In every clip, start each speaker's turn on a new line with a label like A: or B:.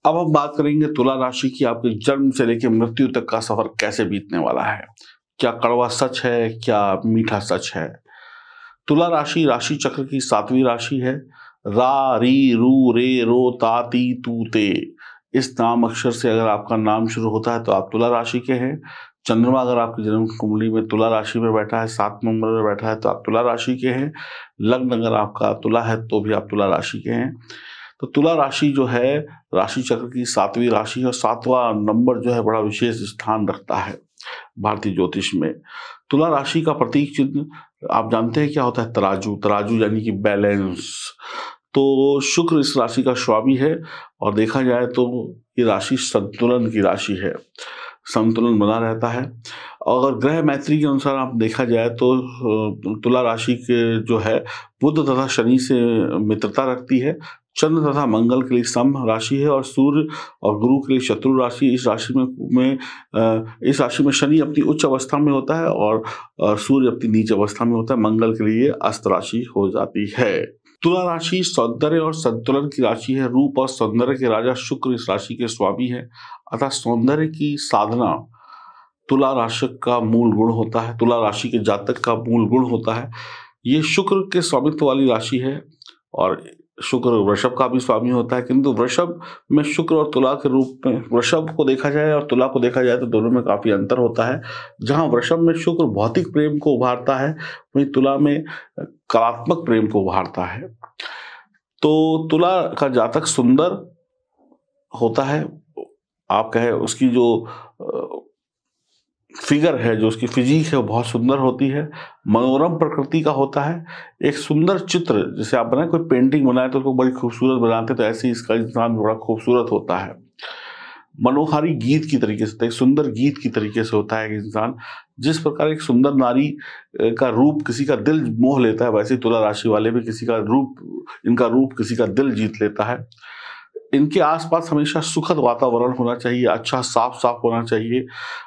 A: अब हम बात करेंगे तुला राशि की। आपके जन्म से लेकर मृत्यु तक का सफर कैसे बीतने वाला है। क्या कड़वा सच है, क्या मीठा सच है। तुला राशि राशि चक्र की 7वीं राशि है। रा री रू रे रो ता ती तू ते, इस नाम अक्षर से अगर आपका नाम शुरू होता है तो आप तुला राशि के हैं। चंद्रमा अगर आपकी जन्म कुंडली में तुला राशि में बैठा है, 7 नंबर में बैठा है, तो आप तुला राशि के हैं। लग्न अगर आपका तुला है तो भी आप तुला राशि के हैं। तो तुला राशि जो है राशि चक्र की 7वीं राशि है और 7वां नंबर जो है बड़ा विशेष स्थान रखता है भारतीय ज्योतिष में। तुला राशि का प्रतीक चिन्ह आप जानते हैं क्या होता है? तराजू। तराजू यानी कि बैलेंस। तो शुक्र इस राशि का स्वामी है और देखा जाए तो ये राशि संतुलन की राशि है, संतुलन बना रहता है। अगर ग्रह मैत्री के अनुसार आप देखा जाए तो तुला राशि के जो है बुध तथा शनि से मित्रता रखती है। चंद्र तथा मंगल के लिए सम राशि है और सूर्य और गुरु के लिए शत्रु राशि। इस राशि में शनि अपनी उच्च अवस्था में होता है और सूर्य अपनी नीच अवस्था में होता है। मंगल के लिए अस्त राशि हो जाती है। तुला राशि सौंदर्य और संतुलन की राशि है। रूप और सौंदर्य के राजा शुक्र इस राशि के स्वामी है, अतः सौंदर्य की साधना तुला राशि का मूल गुण होता है, तुला राशि के जातक का मूल गुण होता है। ये शुक्र के स्वामित्व वाली राशि है और शुक्र वृषभ का भी स्वामी होता है, किंतु वृषभ में शुक्र और तुला के रूप में वृषभ को देखा जाए और तुला को देखा जाए तो दोनों में काफी अंतर होता है। जहां वृषभ में शुक्र भौतिक प्रेम को उभारता है, वहीं तुला में कलात्मक प्रेम को उभारता है। तो तुला का जातक सुंदर होता है, आप कहे उसकी जो फिगर है, जो उसकी फिजिक है वो बहुत सुंदर होती है, मनोरम प्रकृति का होता है। एक सुंदर चित्र जैसे आप बनाए, कोई पेंटिंग बनाए तो उसको बड़ी खूबसूरत बनाते, तो ऐसे ही इसका इंसान बड़ा खूबसूरत होता है। मनोहारी गीत की तरीके से, एक सुंदर गीत की तरीके से होता है कि इंसान जिस प्रकार एक सुंदर नारी का रूप किसी का दिल मोह लेता है, वैसे तुला राशि वाले भी इनका रूप किसी का दिल जीत लेता है। इनके आसपास हमेशा सुखद वातावरण होना चाहिए, अच्छा साफ साफ होना चाहिए,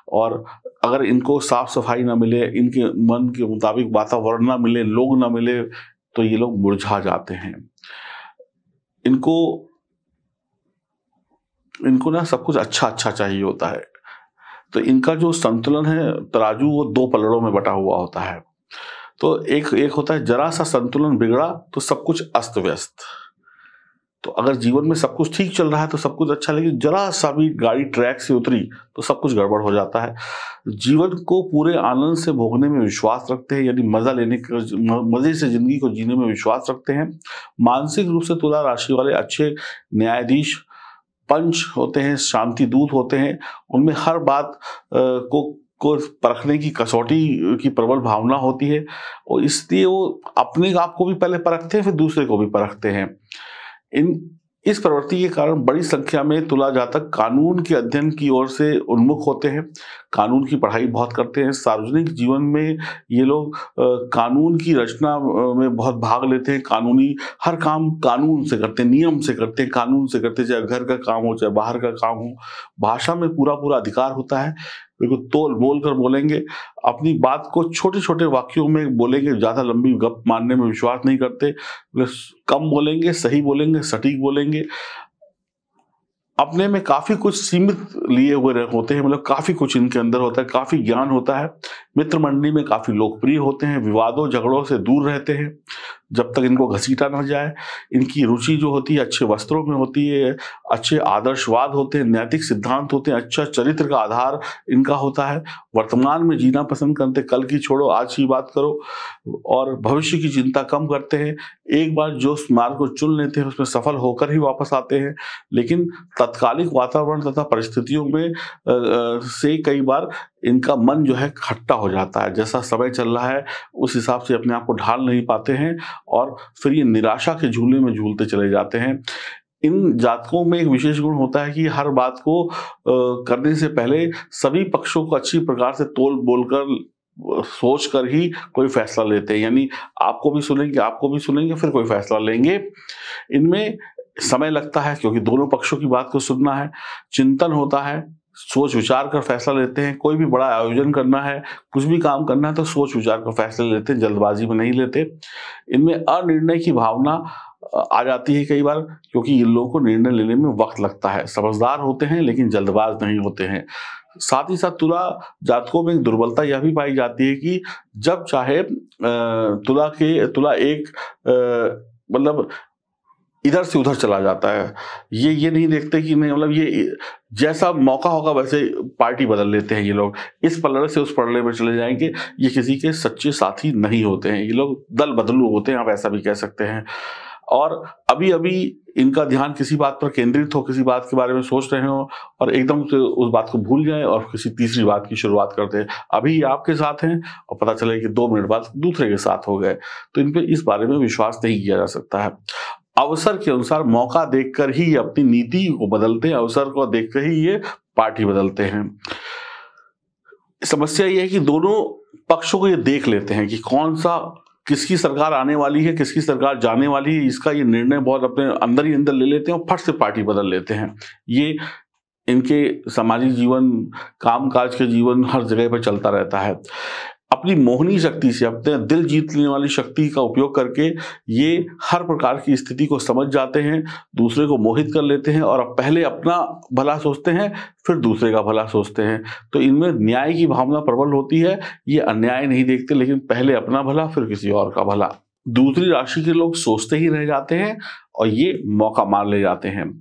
A: और अगर इनको साफ सफाई ना मिले, इनके मन के मुताबिक वातावरण ना मिले, लोग ना मिले, तो ये लोग मुरझा जाते हैं। इनको ना सब कुछ अच्छा अच्छा चाहिए होता है। तो इनका जो संतुलन है तराजू, वो 2 पलड़ों में बटा हुआ होता है। तो एक होता है जरा सा संतुलन बिगड़ा तो सब कुछ अस्त व्यस्त। तो अगर जीवन में सब कुछ ठीक चल रहा है तो सब कुछ अच्छा, लेकिन जरा सा भी गाड़ी ट्रैक से उतरी तो सब कुछ गड़बड़ हो जाता है। जीवन को पूरे आनंद से भोगने में विश्वास रखते हैं, यानी मजे से जिंदगी को जीने में विश्वास रखते हैं। मानसिक रूप से तुला राशि वाले अच्छे न्यायाधीश, पंच होते हैं, शांति दूत होते हैं। उनमें हर बात को परखने की, कसौटी की प्रबल भावना होती है और इसलिए वो अपने आप को भी पहले परखते हैं, फिर दूसरे को भी परखते हैं। इस प्रवृत्ति के कारण बड़ी संख्या में तुला जातक कानून के अध्ययन की ओर से उन्मुख होते हैं, कानून की पढ़ाई बहुत करते हैं। सार्वजनिक जीवन में ये लोग कानून की रचना में बहुत भाग लेते हैं। कानूनी हर काम कानून से करते हैं, नियम से करते हैं, कानून से करते हैं, चाहे घर का काम हो चाहे बाहर का काम हो। भाषा में पूरा अधिकार होता है, बिल्कुल तोल बोल कर बोलेंगे, अपनी बात को छोटे छोटे वाक्यों में बोलेंगे, ज्यादा लंबी गप मारने में विश्वास नहीं करते, कम बोलेंगे, सही बोलेंगे, सटीक बोलेंगे। अपने में काफी कुछ सीमित लिए हुए होते हैं, मतलब काफी कुछ इनके अंदर होता है, काफी ज्ञान होता है। मित्र मंडली में काफी लोकप्रिय होते हैं, विवादों झगड़ों से दूर रहते हैं जब तक इनको घसीटा ना जाए। इनकी रुचि जो होती है अच्छे वस्त्रों में होती है, अच्छे आदर्शवाद होते हैं, नैतिक सिद्धांत होते हैं, अच्छा चरित्र का आधार इनका होता है। वर्तमान में जीना पसंद करते, कल की छोड़ो आज की बात करो, और भविष्य की चिंता कम करते हैं। एक बार जो मार्ग को चुन लेते हैं उसमें सफल होकर ही वापस आते हैं, लेकिन तत्कालिक वातावरण तथा परिस्थितियों में से कई बार इनका मन जो है खट्टा हो जाता है। जैसा समय चल रहा है उस हिसाब से अपने आप को ढाल नहीं पाते हैं और फिर ये निराशा के झूले में झूलते चले जाते हैं। इन जातकों में एक विशेष गुण होता है कि हर बात को करने से पहले सभी पक्षों को अच्छी प्रकार से तोल बोलकर सोच कर ही कोई फैसला लेते हैं, यानी आपको भी सुनेंगे फिर कोई फैसला लेंगे। इनमें समय लगता है क्योंकि दोनों पक्षों की बात को सुनना है, चिंतन होता है, सोच विचार कर फैसला लेते हैं। कोई भी बड़ा आयोजन करना है, कुछ भी काम करना है तो सोच विचार कर फैसले लेते हैं, जल्दबाजी में नहीं लेते। इनमें अनिर्णय की भावना आ जाती है कई बार, क्योंकि इन लोगों को निर्णय लेने में वक्त लगता है। समझदार होते हैं लेकिन जल्दबाज नहीं होते हैं। साथ ही साथ तुला जातकों में एक दुर्बलता यह भी पाई जाती है कि जब चाहे तुला एक मतलब इधर से उधर चला जाता है। ये नहीं देखते कि नहीं, मतलब ये जैसा मौका होगा वैसे पार्टी बदल लेते हैं ये लोग, इस पलड़े से उस पलड़े में चले जाएंगे। ये किसी के सच्चे साथी नहीं होते हैं, ये लोग दल बदलू होते हैं, आप ऐसा भी कह सकते हैं। और अभी अभी इनका ध्यान किसी बात पर केंद्रित हो, किसी बात के बारे में सोच रहे हो और एकदम से उस बात को भूल जाए और किसी तीसरी बात की शुरुआत करते हैं। अभी आपके साथ हैं और पता चले कि 2 मिनट बाद दूसरे के साथ हो गए। तो इन पे इस बारे में विश्वास नहीं किया जा सकता है। अवसर के अनुसार मौका देखकर ही अपनी नीति को बदलते हैं, अवसर को देखकर ही ये पार्टी बदलते हैं। समस्या ये है कि दोनों पक्षों को ये देख लेते हैं कि कौन सा, किसकी सरकार आने वाली है, किसकी सरकार जाने वाली है, इसका ये निर्णय बहुत अपने अंदर ही अंदर ले लेते हैं और फट से पार्टी बदल लेते हैं। ये इनके सामाजिक जीवन, कामकाज के जीवन हर जगह पर चलता रहता है। अपनी मोहनी शक्ति से, अपने दिल जीत लेने वाली शक्ति का उपयोग करके ये हर प्रकार की स्थिति को समझ जाते हैं, दूसरे को मोहित कर लेते हैं और अब पहले अपना भला सोचते हैं फिर दूसरे का भला सोचते हैं। तो इनमें न्याय की भावना प्रबल होती है, ये अन्याय नहीं देखते लेकिन पहले अपना भला फिर किसी और का भला। दूसरी राशि के लोग सोचते ही रह जाते हैं और ये मौका मार ले जाते हैं।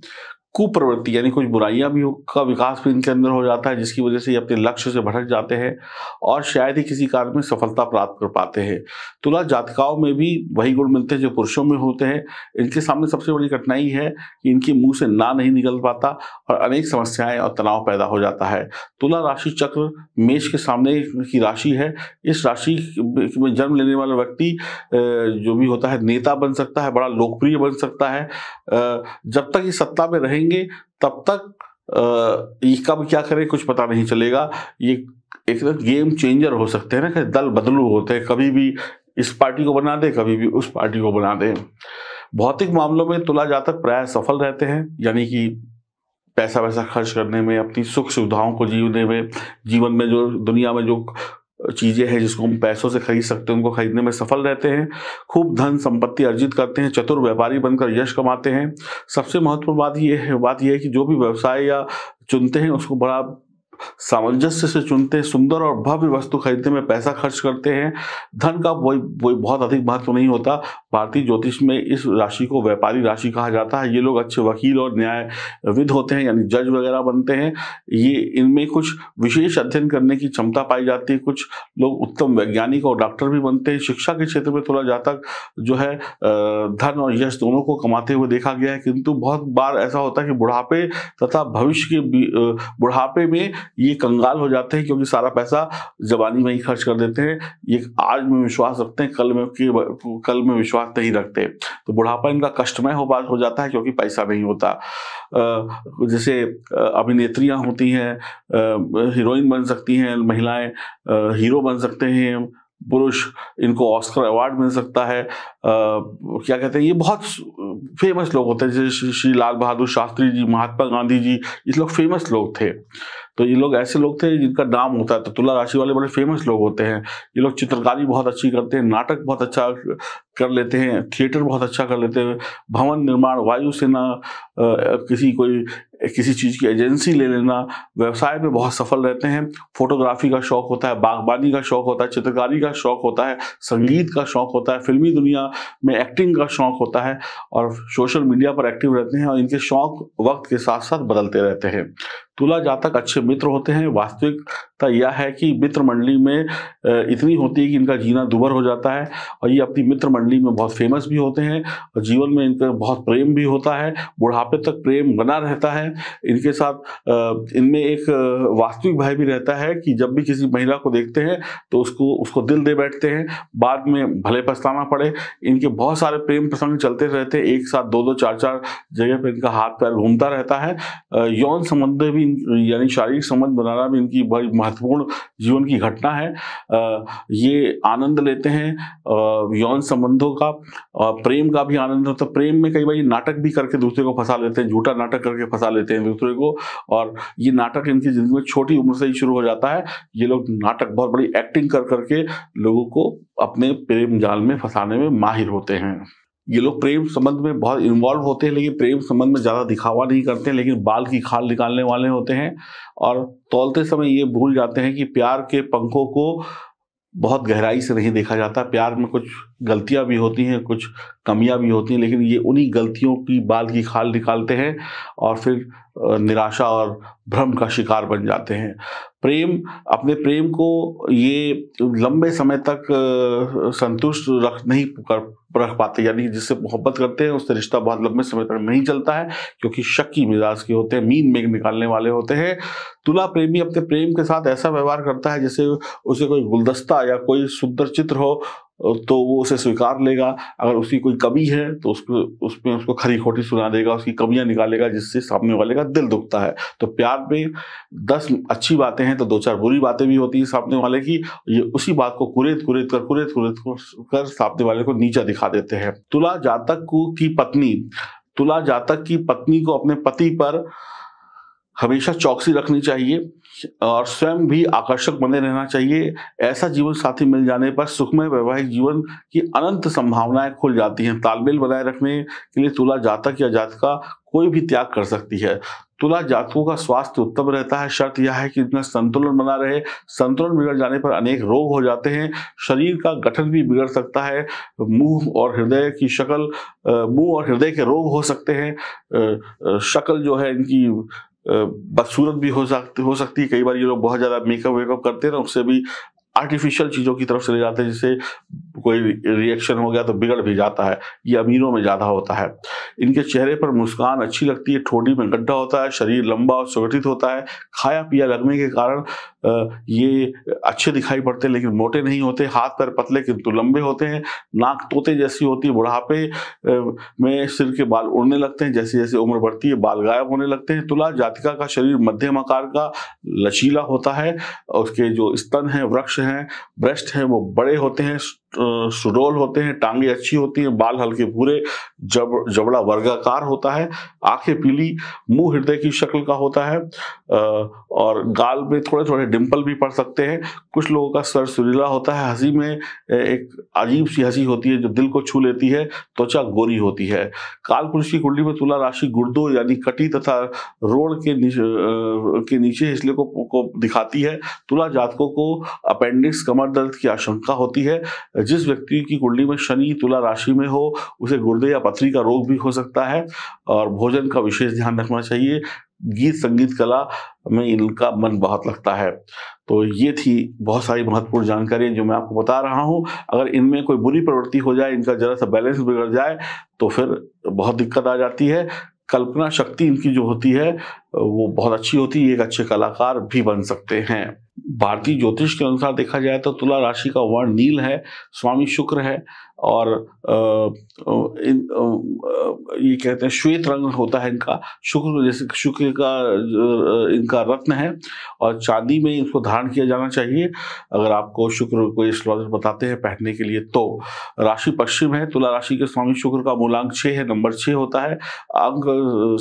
A: कुप्रवृत्ति यानी कुछ बुराइयां भी का विकास भी इनके अंदर हो जाता है, जिसकी वजह से ये अपने लक्ष्य से भटक जाते हैं और शायद ही किसी कार्य में सफलता प्राप्त कर पाते हैं। तुला जातकाओं में भी वही गुण मिलते हैं जो पुरुषों में होते हैं। इनके सामने सबसे बड़ी कठिनाई है कि इनके मुंह से ना नहीं निकल पाता और अनेक समस्याएं और तनाव पैदा हो जाता है। तुला राशि चक्र मेष के सामने की राशि है। इस राशि में जन्म लेने वाला व्यक्ति जो भी होता है नेता बन सकता है, बड़ा लोकप्रिय बन सकता है। जब तक ये सत्ता में रहेंगे तब तक ये कब क्या करे कुछ पता नहीं चलेगा। ये एक गेम चेंजर हो सकते हैं ना, कि दल बदलू होते हैं, कभी भी इस पार्टी को बना दे, कभी भी उस पार्टी को बना दे। भौतिक मामलों में तुला जातक प्राय सफल रहते हैं, यानी कि पैसा वैसा खर्च करने में, अपनी सुख सुविधाओं को जीने में, जीवन में जो दुनिया में जो चीजें हैं जिसको हम पैसों से खरीद सकते हैं उनको खरीदने में सफल रहते हैं। खूब धन संपत्ति अर्जित करते हैं, चतुर व्यापारी बनकर यश कमाते हैं। सबसे महत्वपूर्ण बात यह है कि जो भी व्यवसाय या चुनते हैं उसको बड़ा सामंजस्य से चुनते हैं, सुंदर और भव्य वस्तु खरीदने में पैसा खर्च करते हैं। धन का वही बहुत अधिक महत्व नहीं होता। भारतीय ज्योतिष में इस राशि को व्यापारी राशि कहा जाता है। ये लोग अच्छे वकील और न्यायविद होते हैं, यानी जज वगैरह बनते हैं। ये इनमें कुछ विशेष अध्ययन करने की क्षमता पाई जाती है। कुछ लोग उत्तम वैज्ञानिक और डॉक्टर भी बनते हैं। शिक्षा के क्षेत्र में तुला जातक जो है धन और यश दोनों को कमाते हुए देखा गया है, किंतु बहुत बार ऐसा होता है कि बुढ़ापे तथा भविष्य के बुढ़ापे में ये कंगाल हो जाते हैं, क्योंकि सारा पैसा जवानी में ही खर्च कर देते हैं। ये आज में विश्वास रखते हैं, कल में विश्वास नहीं रखते। तो बुढ़ापा इनका कष्टमय हो जाता है क्योंकि पैसा नहीं होता। जैसे अभिनेत्रियां होती हैं, हीरोइन बन सकती हैं महिलाएं, हीरो बन सकते हैं पुरुष, इनको ऑस्कर अवार्ड मिल सकता है। क्या कहते हैं, ये बहुत फेमस लोग होते हैं, जैसे श्री लाल बहादुर शास्त्री जी, महात्मा गांधी जी, ये लोग फेमस लोग थे। तो ये लोग ऐसे लोग थे जिनका नाम होता है। तो तुला राशि वाले बड़े फेमस लोग होते हैं। ये लोग चित्रकारी बहुत अच्छी करते हैं, नाटक बहुत अच्छा कर लेते हैं, थिएटर बहुत अच्छा कर लेते हैं, भवन निर्माण, वायुसेना, किसी चीज़ की एजेंसी ले लेना, व्यवसाय में बहुत सफल रहते हैं। फोटोग्राफी का शौक होता है, बागबानी का शौक होता है, चित्रकारी का शौक होता है, संगीत का शौक होता है, फिल्मी दुनिया में एक्टिंग का शौक होता है और सोशल मीडिया पर एक्टिव रहते हैं। और इनके शौक वक्त के साथ साथ बदलते रहते हैं। तुला जातक अच्छे मित्र होते हैं। वास्तविकता यह है कि मित्र मंडली में इतनी होती है कि इनका जीना दूभर हो जाता है और ये अपनी मित्र मंडली में बहुत फेमस भी होते हैं और जीवन में इनका बहुत प्रेम भी होता है। बुढ़ापे तक प्रेम बना रहता है इनके साथ। इनमें एक वास्तविक भय भी रहता है कि जब भी किसी महिला को देखते हैं तो उसको दिल दे बैठते हैं, बाद में भले पछताना पड़े। इनके बहुत सारे प्रेम प्रसंग चलते रहते हैं, एक साथ 2-2, 4-4 जगह पर इनका हाथ पैर घूमता रहता है। यौन संबंध भी यानी शारीरिक संबंध बनाना भी इनकी बड़ी महत्वपूर्ण जीवन की घटना है। ये आनंद लेते हैं यौन संबंधों का और प्रेम का भी आनंद होता है। प्रेम में कई बार नाटक भी करके दूसरे को फंसा लेते हैं, झूठा नाटक करके फंसा लेते हैं दूसरे को, और ये नाटक इनकी जिंदगी में छोटी उम्र से ही शुरू हो जाता है। ये लोग नाटक बहुत बड़ी एक्टिंग कर करके लोगों को अपने प्रेम जाल में फंसाने में माहिर होते हैं। ये लोग प्रेम संबंध में बहुत इन्वॉल्व होते हैं, लेकिन प्रेम संबंध में ज़्यादा दिखावा नहीं करते हैं, लेकिन बाल की खाल निकालने वाले होते हैं और तौलते समय ये भूल जाते हैं कि प्यार के पंखों को बहुत गहराई से नहीं देखा जाता। प्यार में कुछ गलतियां भी होती हैं, कुछ कमियां भी होती हैं, लेकिन ये उन्हीं गलतियों की बाल की खाल निकालते हैं और फिर निराशा और भ्रम का शिकार बन जाते हैं। अपने प्रेम को ये लंबे समय तक संतुष्ट रख पाते, यानी जिससे मोहब्बत करते हैं उससे रिश्ता बहुत लंबे समय तक नहीं चलता है, क्योंकि शक्की मिजाज के होते हैं, मीन मेघ निकालने वाले होते हैं। तुला प्रेमी अपने प्रेम के साथ ऐसा व्यवहार करता है जैसे उसे कोई गुलदस्ता या कोई सुंदर चित्र हो तो वो उसे स्वीकार लेगा। अगर उसकी कोई कमी है तो उसको खरी खोटी सुना देगा, उसकी कमियां निकालेगा, जिससे सामने वाले का दिल दुखता है। तो प्यार में 10 अच्छी बातें हैं तो 2-4 बुरी बातें भी होती है सामने वाले की। ये उसी बात को कुरेद कर सामने वाले को नीचा दिखा देते हैं। तुला जातक की पत्नी को अपने पति पर हमेशा चौकसी रखनी चाहिए और स्वयं भी आकर्षक बने रहना चाहिए। ऐसा जीवन साथी मिल जाने पर सुखमय वैवाहिक जीवन की अनंत संभावनाएं खुल जाती हैं। तालमेल बनाए रखने के लिए तुला जातक या जातिका कोई भी त्याग कर सकती है। तुला जातकों का स्वास्थ्य उत्तम रहता है। शर्त यह है कि इनका संतुलन बना रहे। संतुलन बिगड़ जाने पर अनेक रोग हो जाते हैं। शरीर का गठन भी बिगड़ सकता है। मुंह और हृदय के रोग हो सकते हैं। शक्ल जो है इनकी बदसूरत भी हो सकती है। कई बार ये लोग बहुत ज्यादा मेकअप करते हैं ना, उससे भी आर्टिफिशियल चीजों की तरफ चले जाते हैं, जिससे कोई रिएक्शन हो गया तो बिगड़ भी जाता है। ये अमीरों में ज्यादा होता है। इनके चेहरे पर मुस्कान अच्छी लगती है। ठोड़ी में गड्ढा होता है। शरीर लंबा और सुगठित होता है। खाया पिया लगने के कारण ये अच्छे दिखाई पड़ते हैं, लेकिन मोटे नहीं होते। हाथ पैर पतले किंतु लंबे होते हैं। नाक तोते जैसी होती है। बुढ़ापे में सिर के बाल उड़ने लगते हैं। जैसे जैसे उम्र बढ़ती है बाल गायब होने लगते हैं। तुला जातिका का शरीर मध्यम आकार का लचीला होता है। उसके जो स्तन हैं, वृक्ष हैं, ब्रेस्ट हैं, वो बड़े होते हैं, सुडौल होते हैं। टांगे अच्छी होती हैं। बाल हल्के भूरे, जबड़ा वर्गाकार होता है। आंखें पीली, मुंह हृदय की शक्ल का होता है और गाल में थोड़े थोड़े डिंपल भी पड़ सकते हैं। कुछ लोगों का स्वर सुरीला होता है। हंसी में एक अजीब सी हंसी होती है जो दिल को छू लेती है। त्वचा गोरी होती है। काल पुरुष की कुंडली में तुला राशि गुर्दों यानी कटी तथा रोड के नीचे हिस्से को दिखाती है। तुला जातकों को अपेंडिक्स, कमर दर्द की आशंका होती है। जिस व्यक्ति की कुंडली में शनि तुला राशि में हो उसे गुर्दे या पथरी का रोग भी हो सकता है और भोजन का विशेष ध्यान रखना चाहिए। गीत संगीत कला में इनका मन बहुत लगता है। तो ये थी बहुत सारी महत्वपूर्ण जानकारी जो मैं आपको बता रहा हूँ। अगर इनमें कोई बुरी प्रवृत्ति हो जाए, इनका जरा सा बैलेंस बिगड़ जाए तो फिर बहुत दिक्कत आ जाती है। कल्पना शक्ति इनकी जो होती है वो बहुत अच्छी होती है। एक अच्छे कलाकार भी बन सकते हैं। भारतीय ज्योतिष के अनुसार देखा जाए तो तुला राशि का वर्ण नील है। स्वामी शुक्र है और ये कहते हैं श्वेत रंग होता है इनका। शुक्र का इनका रत्न है और चांदी में इसको धारण किया जाना चाहिए। अगर आपको शुक्र को एस्ट्रोलॉजर बताते हैं पहनने के लिए तो। राशि पश्चिम है। तुला राशि के स्वामी शुक्र का मूलांक 6 है, नंबर 6 होता है। अंक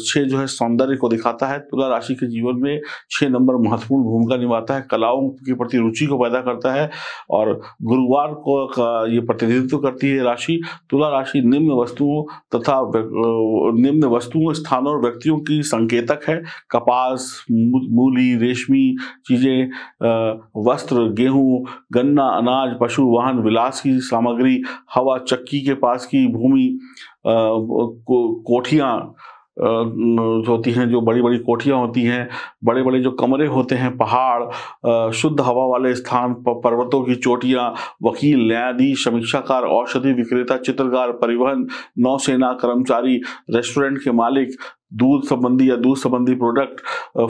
A: 6 जो है सौंदर्य को दिखाता है। तुला राशि के जीवन में 6 नंबर महत्वपूर्ण भूमिका निभाता है। कलाओं के प्रति रुचि को पैदा करता है और गुरुवार को ये प्रतिनिधित्व करती है राशि। तुला राशि निम्न वस्तुओं, स्थानों और व्यक्तियों की संकेतक है। कपास, मूली, रेशमी चीजें, वस्त्र, गेहूं, गन्ना, अनाज, पशु, वाहन, विलास की सामग्री, हवा, चक्की के पास की भूमि, कोठियां होती हैं, जो बड़ी बड़ी कोठियां होती हैं, बड़े बड़े जो कमरे होते हैं, पहाड़, शुद्ध हवा वाले स्थान, पर्वतों की चोटियां, वकील, न्यायाधीश, समीक्षाकार, औषधि विक्रेता, चित्रकार, परिवहन, नौसेना कर्मचारी, रेस्टोरेंट के मालिक, दूध संबंधी प्रोडक्ट,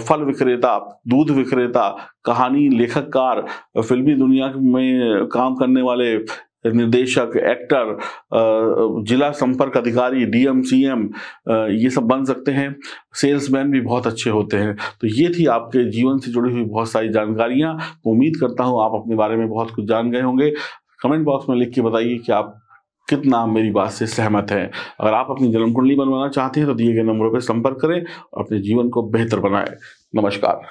A: फल विक्रेता, दूध विक्रेता, कहानी लेखककार, फिल्मी दुनिया में काम करने वाले निर्देशक, एक्टर, जिला संपर्क अधिकारी, डीएम, सीएम, ये सब बन सकते हैं। सेल्समैन भी बहुत अच्छे होते हैं। तो ये थी आपके जीवन से जुड़ी हुई बहुत सारी जानकारियां। उम्मीद करता हूं आप अपने बारे में बहुत कुछ जान गए होंगे। कमेंट बॉक्स में लिख के बताइए कि आप कितना मेरी बात से सहमत हैं। अगर आप अपनी जन्म कुंडली बनवाना चाहते हैं तो दिए गए नंबरों पर संपर्क करें और अपने जीवन को बेहतर बनाएं। नमस्कार।